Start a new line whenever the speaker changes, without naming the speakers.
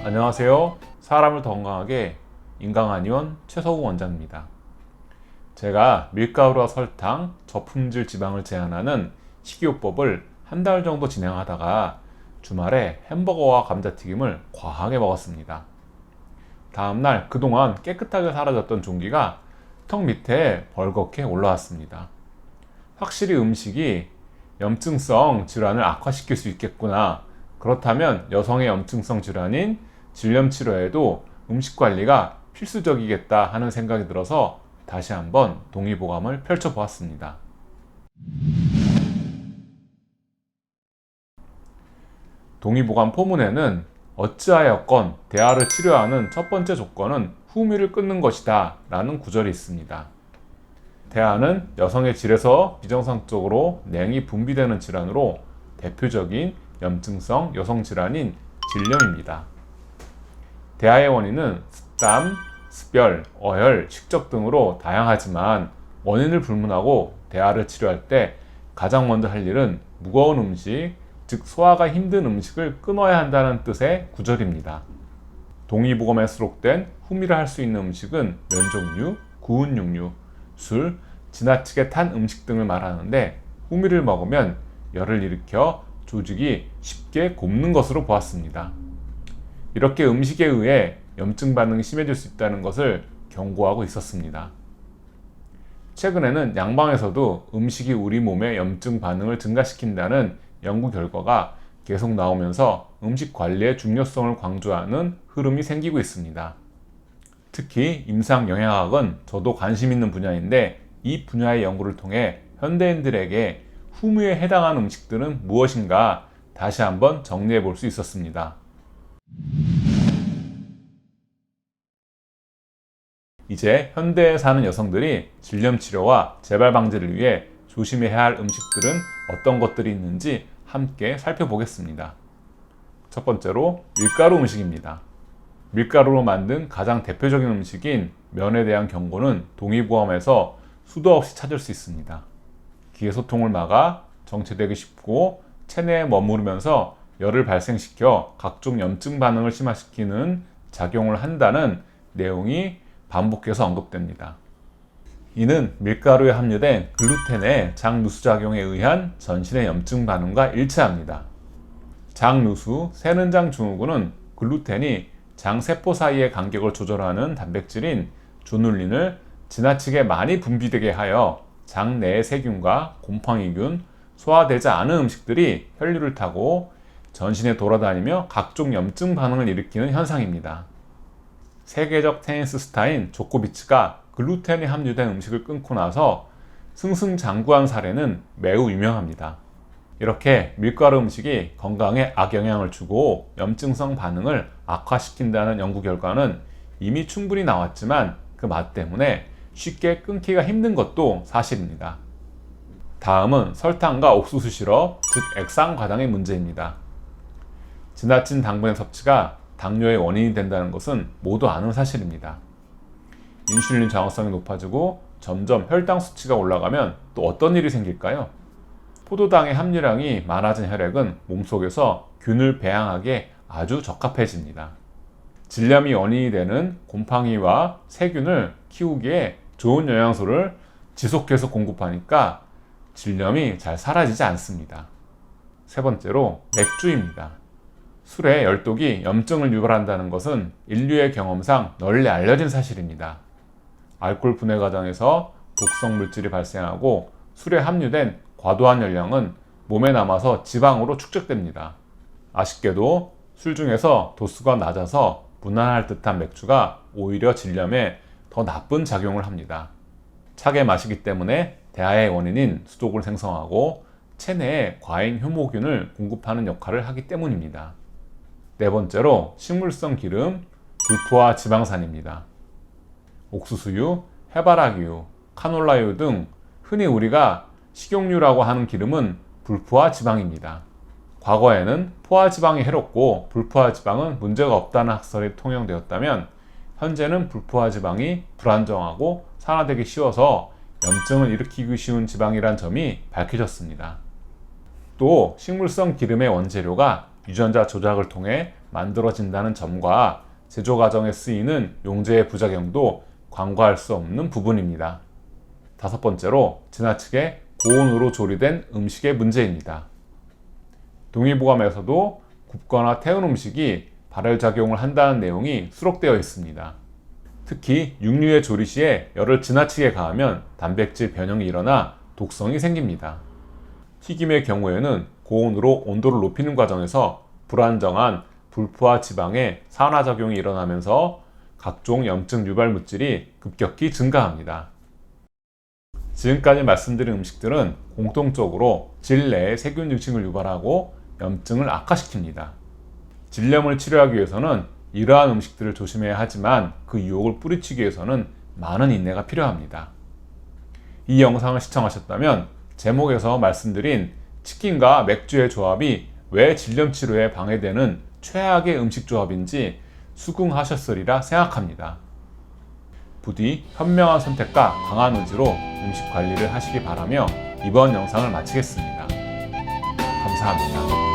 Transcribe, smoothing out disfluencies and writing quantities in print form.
안녕하세요. 사람을 더 건강하게 인강한의원 최서우 원장입니다. 제가 밀가루와 설탕, 저품질 지방을 제한하는 식이요법을 한 달 정도 진행하다가 주말에 햄버거와 감자튀김을 과하게 먹었습니다. 다음날 그동안 깨끗하게 사라졌던 종기가 턱 밑에 벌겋게 올라왔습니다. 확실히 음식이 염증성 질환을 악화시킬 수 있겠구나. 그렇다면 여성의 염증성 질환인 질염 치료에도 음식 관리가 필수적이겠다 하는 생각이 들어서 다시 한번 동의보감을 펼쳐보았습니다. 동의보감 포문에는 어찌하였건 대하를 치료하는 첫 번째 조건은 후미를 끊는 것이다 라는 구절이 있습니다. 대하는 여성의 질에서 비정상적으로 냉이 분비되는 질환으로 대표적인 염증성 여성 질환인 질염입니다. 대하의 원인은 습담, 습열, 어혈, 식적 등으로 다양하지만 원인을 불문하고 대하를 치료할 때 가장 먼저 할 일은 무거운 음식, 즉 소화가 힘든 음식을 끊어야 한다는 뜻의 구절입니다. 동의보감에 수록된 후미를 할 수 있는 음식은 면 종류, 구운 육류, 술, 지나치게 탄 음식 등을 말하는데 후미를 먹으면 열을 일으켜 조직이 쉽게 곱는 것으로 보았습니다. 이렇게 음식에 의해 염증 반응이 심해질 수 있다는 것을 경고하고 있었습니다. 최근에는 양방에서도 음식이 우리 몸의 염증 반응을 증가시킨다는 연구 결과가 계속 나오면서 음식 관리의 중요성을 강조하는 흐름이 생기고 있습니다. 특히 임상영양학은 저도 관심 있는 분야인데 이 분야의 연구를 통해 현대인들에게 후미에 해당하는 음식들은 무엇인가 다시 한번 정리해 볼 수 있었습니다. 이제 현대에 사는 여성들이 질염 치료와 재발 방지를 위해 조심해야 할 음식들은 어떤 것들이 있는지 함께 살펴보겠습니다. 첫 번째로 밀가루 음식입니다. 밀가루로 만든 가장 대표적인 음식인 면에 대한 경고는 동의보감에서 수도 없이 찾을 수 있습니다. 기의 소통을 막아 정체되기 쉽고 체내에 머무르면서 열을 발생시켜 각종 염증 반응을 심화시키는 작용을 한다는 내용이 반복해서 언급됩니다. 이는 밀가루에 함유된 글루텐의 장누수작용에 의한 전신의 염증 반응과 일치합니다. 장누수, 세는장 증후군은 글루텐이 장세포 사이의 간격을 조절하는 단백질인 조눌린을 지나치게 많이 분비되게 하여 장 내의 세균과 곰팡이균, 소화되지 않은 음식들이 혈류를 타고 전신에 돌아다니며 각종 염증 반응을 일으키는 현상입니다. 세계적 테니스 스타인 조코비치가 글루텐이 함유된 음식을 끊고 나서 승승장구한 사례는 매우 유명합니다. 이렇게 밀가루 음식이 건강에 악영향을 주고 염증성 반응을 악화시킨다는 연구 결과는 이미 충분히 나왔지만 그 맛 때문에 쉽게 끊기가 힘든 것도 사실입니다. 다음은 설탕과 옥수수 시럽, 즉 액상과당의 문제입니다. 지나친 당분의 섭취가 당뇨의 원인이 된다는 것은 모두 아는 사실입니다. 인슐린 저항성이 높아지고 점점 혈당 수치가 올라가면 또 어떤 일이 생길까요? 포도당의 함유량이 많아진 혈액은 몸속에서 균을 배양하기에 아주 적합해집니다. 질염이 원인이 되는 곰팡이와 세균을 키우기에 좋은 영양소를 지속해서 공급하니까 질염이 잘 사라지지 않습니다. 세 번째로 맥주입니다. 술의 열독이 염증을 유발한다는 것은 인류의 경험상 널리 알려진 사실입니다. 알코올 분해 과정에서 독성 물질이 발생하고 술에 함유된 과도한 열량은 몸에 남아서 지방으로 축적됩니다. 아쉽게도 술 중에서 도수가 낮아서 무난할 듯한 맥주가 오히려 질염에 더 나쁜 작용을 합니다. 차게 마시기 때문에 대하의 원인인 수독을 생성하고 체내에 과잉 효모균을 공급하는 역할을 하기 때문입니다. 네 번째로 식물성 기름, 불포화 지방산입니다. 옥수수유, 해바라기유, 카놀라유 등 흔히 우리가 식용유라고 하는 기름은 불포화 지방입니다. 과거에는 포화 지방이 해롭고 불포화 지방은 문제가 없다는 학설이 통용되었다면 현재는 불포화 지방이 불안정하고 산화되기 쉬워서 염증을 일으키기 쉬운 지방이란 점이 밝혀졌습니다. 또 식물성 기름의 원재료가 유전자 조작을 통해 만들어진다는 점과 제조 과정에 쓰이는 용제의 부작용도 간과할 수 없는 부분입니다. 다섯 번째로 지나치게 고온으로 조리된 음식의 문제입니다. 동의보감에서도 굽거나 태운 음식이 발열작용을 한다는 내용이 수록되어 있습니다. 특히 육류의 조리 시에 열을 지나치게 가하면 단백질 변형이 일어나 독성이 생깁니다. 튀김의 경우에는 고온으로 온도를 높이는 과정에서 불안정한 불포화 지방의 산화작용이 일어나면서 각종 염증 유발 물질이 급격히 증가합니다. 지금까지 말씀드린 음식들은 공통적으로 질 내에 세균 유침을 유발하고 염증을 악화시킵니다. 질염을 치료하기 위해서는 이러한 음식들을 조심해야 하지만 그 유혹을 뿌리치기 위해서는 많은 인내가 필요합니다. 이 영상을 시청하셨다면 제목에서 말씀드린 치킨과 맥주의 조합이 왜 질염 치료에 방해되는 최악의 음식 조합인지 수긍하셨으리라 생각합니다. 부디 현명한 선택과 강한 의지로 음식 관리를 하시기 바라며 이번 영상을 마치겠습니다. 감사합니다.